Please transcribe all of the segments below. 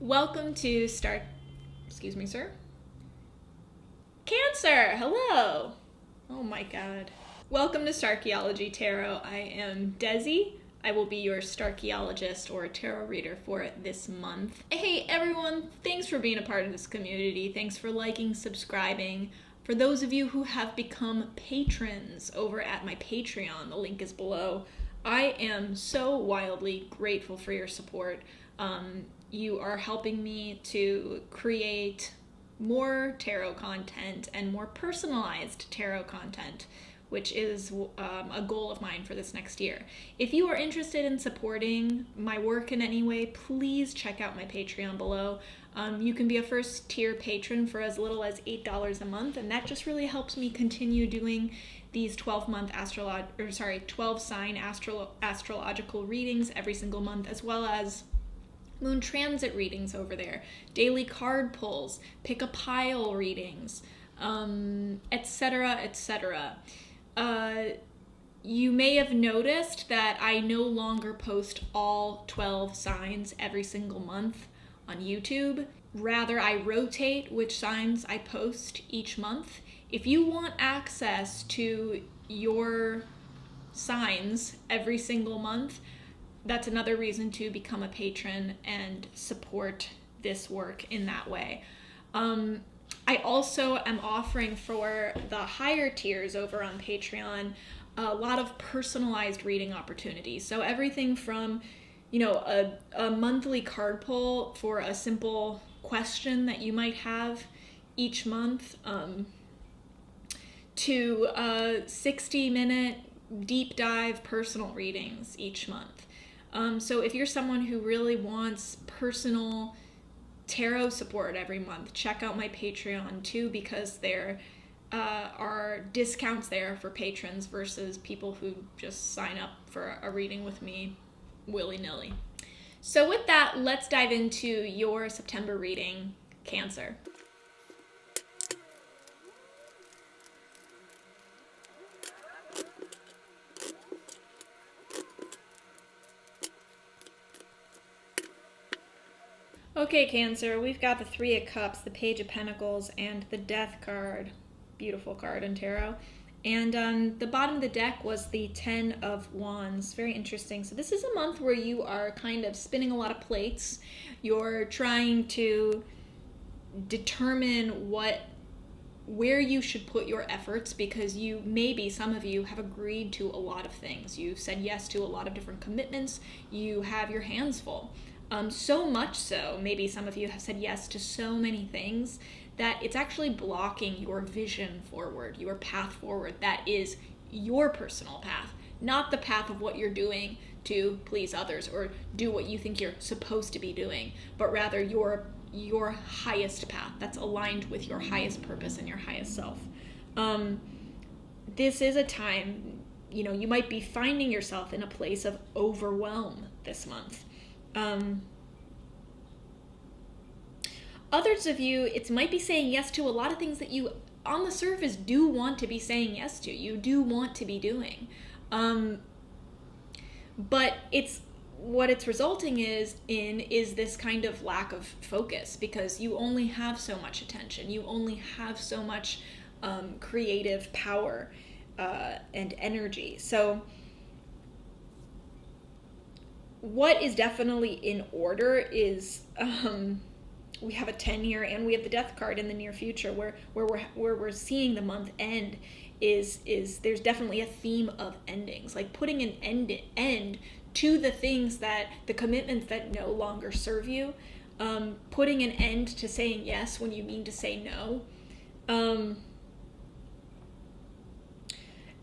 Welcome to excuse me, sir? Cancer, hello. Oh my God. Welcome to Starchaeology Tarot. I am Desi. I will be your Starchaeologist or tarot reader for this month. Hey everyone, thanks for being a part of this community. Thanks for liking, subscribing. For those of you who have become patrons over at my Patreon, the link is below. I am so wildly grateful for your support. You are helping me to create more tarot content and more personalized tarot content, which is a goal of mine for this next year. If you are interested in supporting my work in any way, please check out my Patreon below. You can be a first tier patron for as little as $8 a month, and that just really helps me continue doing these 12 sign astrological readings every single month, as well as moon transit readings over there, daily card pulls, pick a pile readings, etc., etc. You may have noticed that I no longer post all 12 signs every single month on YouTube. Rather, I rotate which signs I post each month. If you want access to your signs every single month, that's another reason to become a patron and support this work in that way. I also am offering for the higher tiers over on Patreon a lot of personalized reading opportunities. So everything from, a monthly card pull for a simple question that you might have each month, to 60-minute deep dive personal readings each month. So if you're someone who really wants personal tarot support every month, check out my Patreon too, because there are discounts there for patrons versus people who just sign up for a reading with me willy-nilly. So with that, let's dive into your September reading, Cancer. Okay, Cancer, we've got the Three of Cups, the Page of Pentacles, and the Death card. Beautiful card in tarot. And on the bottom of the deck was the Ten of Wands. Very interesting. So this is a month where you are kind of spinning a lot of plates. You're trying to determine where you should put your efforts, because some of you have agreed to a lot of things. You've said yes to a lot of different commitments. You have your hands full. So much so, maybe some of you have said yes to so many things that it's actually blocking your vision forward, your path forward. That is your personal path, not the path of what you're doing to please others or do what you think you're supposed to be doing, but rather your highest path that's aligned with your highest purpose and your highest self. This is a time, you might be finding yourself in a place of overwhelm this month. Others of you, it might be saying yes to a lot of things that you, on the surface, do want to be saying yes to. You do want to be doing. But what it's resulting is this kind of lack of focus, because you only have so much attention. You only have so much creative power and energy. So what is definitely in order is we have a 10-year and we have the Death card in the near future, where we're seeing the month end is there's definitely a theme of endings, like putting an end to the things, that the commitments that no longer serve you, putting an end to saying yes when you mean to say no,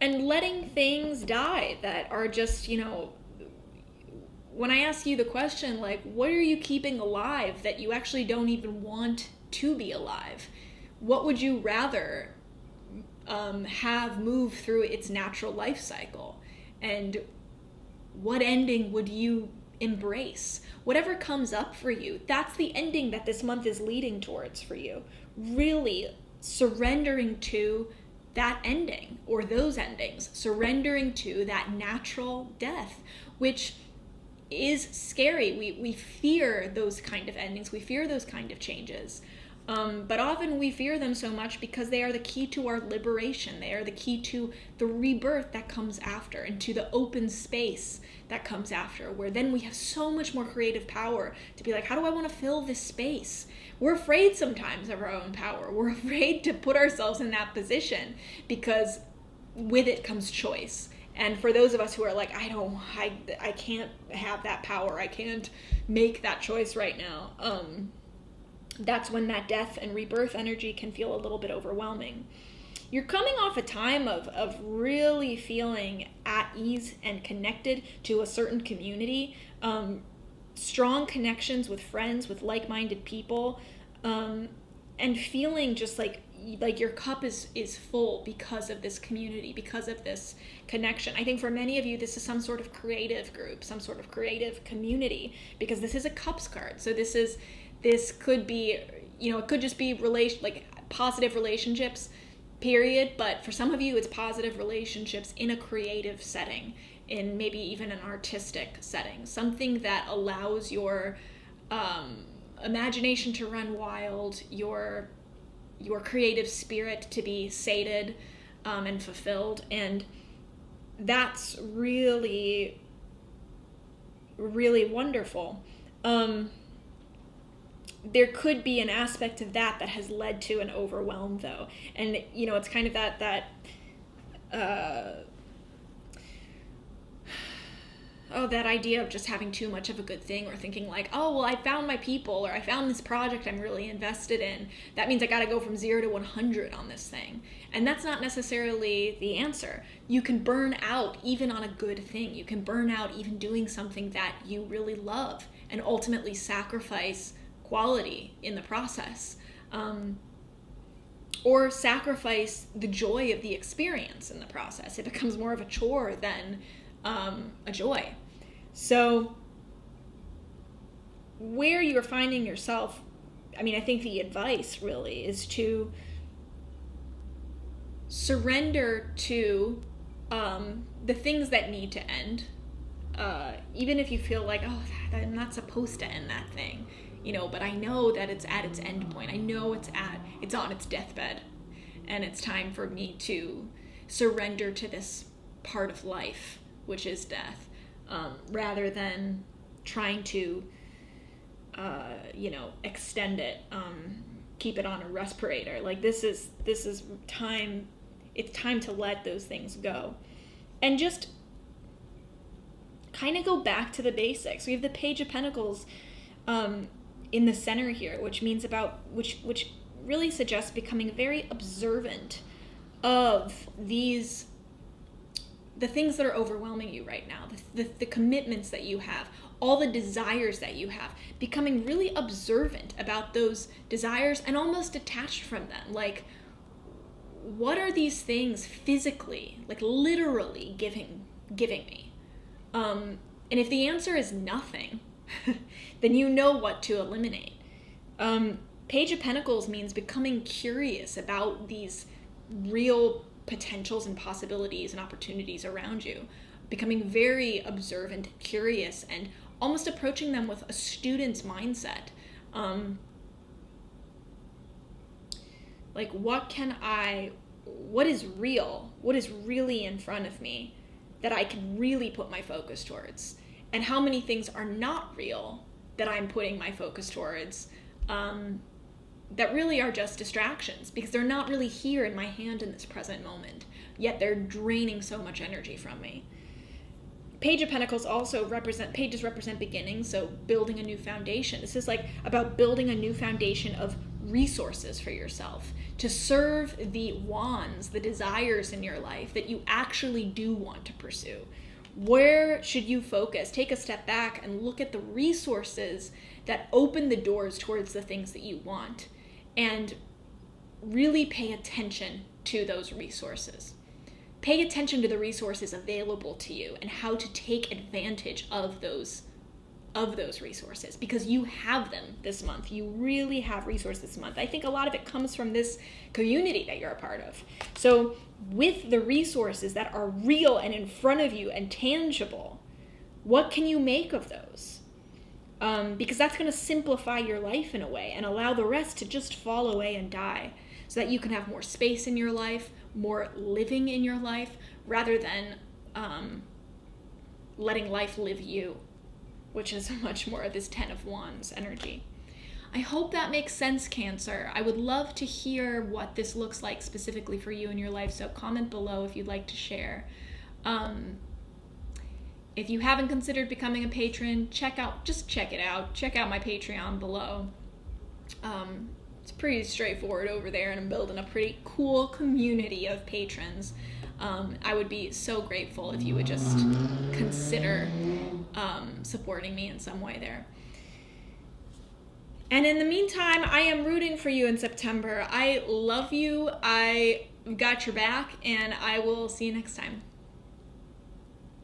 and letting things die that are just, when I ask you the question, like, what are you keeping alive that you actually don't even want to be alive? What would you rather have move through its natural life cycle? And what ending would you embrace? Whatever comes up for you, that's the ending that this month is leading towards for you. Really surrendering to that ending, or those endings, surrendering to that natural death, which is scary. We fear those kind of endings. We fear those kind of changes. But often we fear them so much because they are the key to our liberation. They are the key to the rebirth that comes after, and to the open space that comes after, where then we have so much more creative power to be like, how do I want to fill this space? We're afraid sometimes of our own power. We're afraid to put ourselves in that position because with it comes choice. And for those of us who are like, I can't have that power. I can't make that choice right now. That's when that death and rebirth energy can feel a little bit overwhelming. You're coming off a time of really feeling at ease and connected to a certain community, strong connections with friends, with like-minded people, and feeling just like your cup is full because of this community, because of this connection. I think for many of you, this is some sort of creative group, some sort of creative community, because this is a cups card. So this could be, it could just be positive relationships, period. But for some of you, it's positive relationships in a creative setting, in maybe even an artistic setting, something that allows your imagination to run wild, your creative spirit to be sated and fulfilled. And that's really, really wonderful. There could be an aspect of that has led to an overwhelm, though. And, it's kind of that idea of just having too much of a good thing, or thinking like, oh, well, I found my people, or I found this project I'm really invested in. That means I got to go from 0 to 100 on this thing. And that's not necessarily the answer. You can burn out even on a good thing. You can burn out even doing something that you really love, and ultimately sacrifice quality in the process, or sacrifice the joy of the experience in the process. It becomes more of a chore than a joy. So where you're finding yourself, I think the advice really is to surrender to the things that need to end, even if you feel like, oh, I'm not supposed to end that thing. But I know that it's at its end point. I know it's on its deathbed, and it's time for me to surrender to this part of life, which is death, rather than trying to, extend it, keep it on a respirator. Like this is time. It's time to let those things go, and just kind of go back to the basics. We have the Page of Pentacles in the center here, which really suggests becoming very observant of the things that are overwhelming you right now, the commitments that you have, all the desires that you have, becoming really observant about those desires and almost detached from them. Like, what are these things physically, like literally giving me? And if the answer is nothing, then you know what to eliminate. Page of Pentacles means becoming curious about these real potentials and possibilities and opportunities around you, becoming very observant, curious, and almost approaching them with a student's mindset. Like, what is real? What is really in front of me that I can really put my focus towards? And how many things are not real that I'm putting my focus towards, that really are just distractions, because they're not really here in my hand in this present moment, yet they're draining so much energy from me. Page of Pentacles also pages represent beginnings, so building a new foundation. This is like about building a new foundation of resources for yourself to serve the wands, the desires in your life that you actually do want to pursue. Where should you focus? Take a step back and look at the resources that open the doors towards the things that you want, and really pay attention to those resources. Pay attention to the resources available to you and how to take advantage of those resources, because you have them this month. You really have resources this month. I think a lot of it comes from this community that you're a part of. So with the resources that are real and in front of you and tangible, what can you make of those? Because that's going to simplify your life in a way and allow the rest to just fall away and die, so that you can have more space in your life, more living in your life, rather than letting life live you, which is much more this 10 of Wands energy. I hope that makes sense, Cancer. I would love to hear what this looks like specifically for you in your life, so comment below if you'd like to share. If you haven't considered becoming a patron, check it out. Check out my Patreon below. It's pretty straightforward over there, and I'm building a pretty cool community of patrons. I would be so grateful if you would just consider supporting me in some way there. And in the meantime, I am rooting for you in September. I love you. I got your back, and I will see you next time.